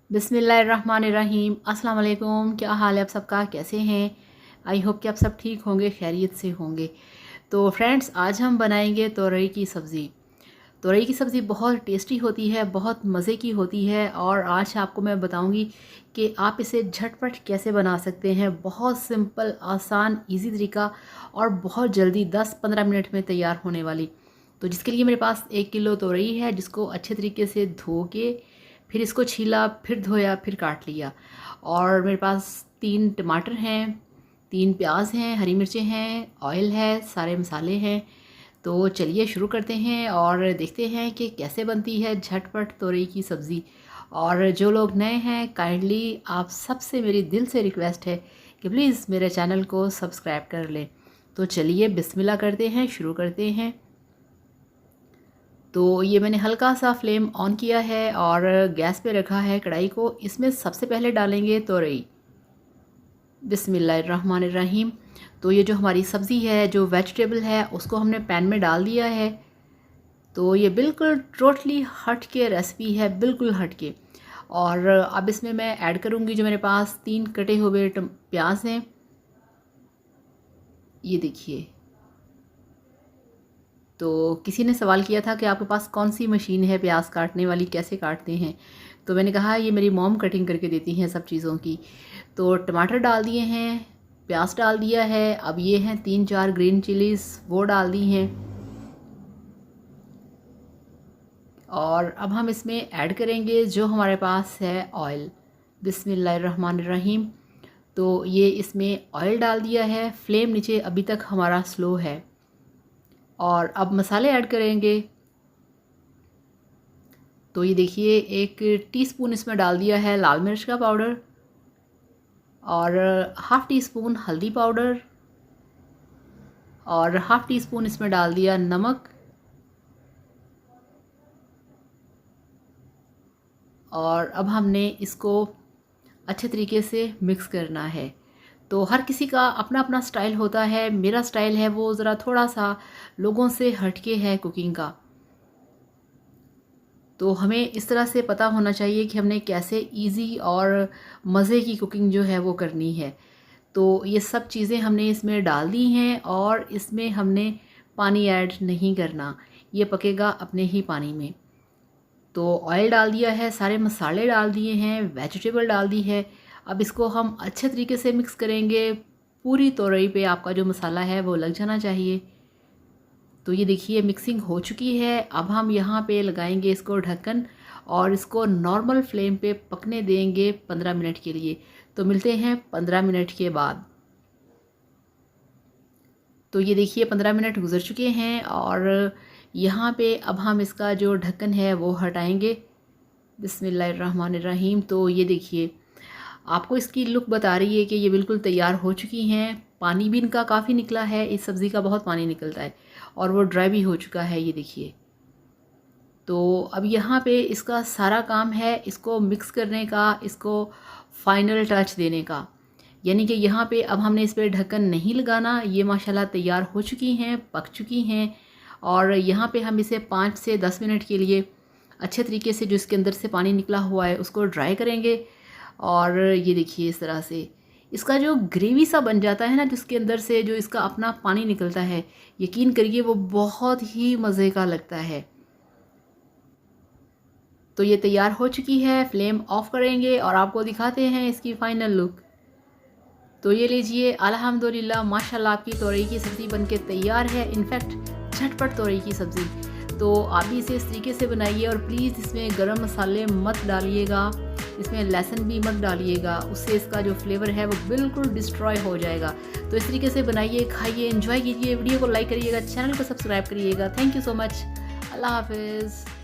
बिस्मिल्लाहिर्रहमानिर्रहीम। अस्सलाम वालेकुम। क्या हाल है आप सबका, कैसे हैं? आई होप कि आप सब ठीक होंगे, खैरियत से होंगे। तो फ्रेंड्स, आज हम बनाएंगे तोरई की सब्ज़ी। तोरई की सब्ज़ी बहुत टेस्टी होती है, बहुत मज़े की होती है और आज आपको मैं बताऊंगी कि आप इसे झटपट कैसे बना सकते हैं। बहुत सिंपल, आसान, इजी तरीका और बहुत जल्दी 10-15 मिनट में तैयार होने वाली। तो जिसके लिए मेरे पास 1 किलो तोरई है, जिसको अच्छे तरीके से धो के फिर इसको छीला, फिर धोया, फिर काट लिया। और मेरे पास 3 टमाटर हैं, 3 प्याज हैं, हरी मिर्चें हैं, ऑयल है, सारे मसाले हैं। तो चलिए शुरू करते हैं और देखते हैं कि कैसे बनती है झटपट तोरई की सब्ज़ी। और जो लोग नए हैं, काइंडली आप सबसे मेरी दिल से रिक्वेस्ट है कि प्लीज़ मेरे चैनल को सब्सक्राइब कर लें। तो चलिए बिस्मिल्लाह करते हैं, शुरू करते हैं। तो ये मैंने हल्का सा फ्लेम ऑन किया है और गैस पे रखा है कढ़ाई को। इसमें सबसे पहले डालेंगे तोरई। बिस्मिल्लाहिर्रहमानिर्रहीम। तो ये जो हमारी सब्ज़ी है, जो वेजिटेबल है, उसको हमने पैन में डाल दिया है। तो ये बिल्कुल टोटली हट के रेसिपी है, बिल्कुल हट के। और अब इसमें मैं ऐड करूँगी जो मेरे पास 3 कटे हुए प्याज हैं, ये देखिए। तो किसी ने सवाल किया था कि आपके पास कौन सी मशीन है प्याज काटने वाली, कैसे काटते हैं? तो मैंने कहा ये मेरी मॉम कटिंग करके देती हैं सब चीज़ों की। तो टमाटर डाल दिए हैं, प्याज डाल दिया है। अब ये हैं 3-4 ग्रीन चिलीज़, वो डाल दी हैं। और अब हम इसमें ऐड करेंगे जो हमारे पास है ऑयल। बिस्मिल्लाहिर्रहमानिर्रहीम। तो ये इसमें ऑयल डाल दिया है। फ्लेम नीचे अभी तक हमारा स्लो है। और अब मसाले ऐड करेंगे। तो ये देखिए 1 टीस्पून इसमें डाल दिया है लाल मिर्च का पाउडर और हाफ़ टी स्पून हल्दी पाउडर और हाफ़ टी स्पून इसमें डाल दिया नमक। और अब हमने इसको अच्छे तरीके से मिक्स करना है। तो हर किसी का अपना अपना स्टाइल होता है। मेरा स्टाइल है वो ज़रा थोड़ा सा लोगों से हटके है कुकिंग का। तो हमें इस तरह से पता होना चाहिए कि हमने कैसे इजी और मज़े की कुकिंग जो है वो करनी है। तो ये सब चीज़ें हमने इसमें डाल दी हैं और इसमें हमने पानी ऐड नहीं करना, ये पकेगा अपने ही पानी में। तो ऑयल डाल दिया है, सारे मसाले डाल दिए हैं, वेजिटेबल डाल दी है। अब इसको हम अच्छे तरीके से मिक्स करेंगे। पूरी तोरई पे आपका जो मसाला है वो लग जाना चाहिए। तो ये देखिए मिक्सिंग हो चुकी है। अब हम यहाँ पे लगाएंगे इसको ढक्कन और इसको नॉर्मल फ्लेम पे पकने देंगे 15 मिनट के लिए। तो मिलते हैं 15 मिनट के बाद। तो ये देखिए 15 मिनट गुजर चुके हैं और यहाँ पे अब हम इसका जो ढक्कन है वो हटाएंगे। बिस्मिल्लाहिर्रहमानिर्रहीम। तो ये देखिए आपको इसकी लुक बता रही है कि ये बिल्कुल तैयार हो चुकी हैं। पानी भी इनका काफ़ी निकला है, इस सब्ज़ी का बहुत पानी निकलता है और वो ड्राई भी हो चुका है, ये देखिए। तो अब यहाँ पे इसका सारा काम है इसको मिक्स करने का, इसको फाइनल टच देने का। यानी कि यहाँ पे अब हमने इस पर ढक्कन नहीं लगाना। ये माशाल्लाह तैयार हो चुकी हैं, पक चुकी हैं। और यहाँ पे हम इसे 5 से 10 मिनट के लिए अच्छे तरीके से जो इसके अंदर से पानी निकला हुआ है उसको ड्राई करेंगे। और ये देखिए इस तरह से इसका जो ग्रेवी सा बन जाता है ना, जिसके अंदर से जो इसका अपना पानी निकलता है, यकीन करिए वो बहुत ही मज़े का लगता है। तो ये तैयार हो चुकी है, फ्लेम ऑफ करेंगे और आपको दिखाते हैं इसकी फ़ाइनल लुक। तो ये लीजिए, अल्हम्दुलिल्लाह माशाल्लाह आपकी तोरई की सब्ज़ी बनके तैयार है। इनफैक्ट झटपट तोरई की सब्ज़ी। तो आप भी इसे इस तरीके से बनाइए और प्लीज़ इसमें गरम मसाले मत डालिएगा, इसमें लहसुन भी मत डालिएगा, उससे इसका जो फ्लेवर है वो बिल्कुल डिस्ट्रॉय हो जाएगा। तो इस तरीके से बनाइए, खाइए, एंजॉय कीजिए। वीडियो को लाइक करिएगा, चैनल को सब्सक्राइब करिएगा। Thank you so much. अल्लाह हाफिज़।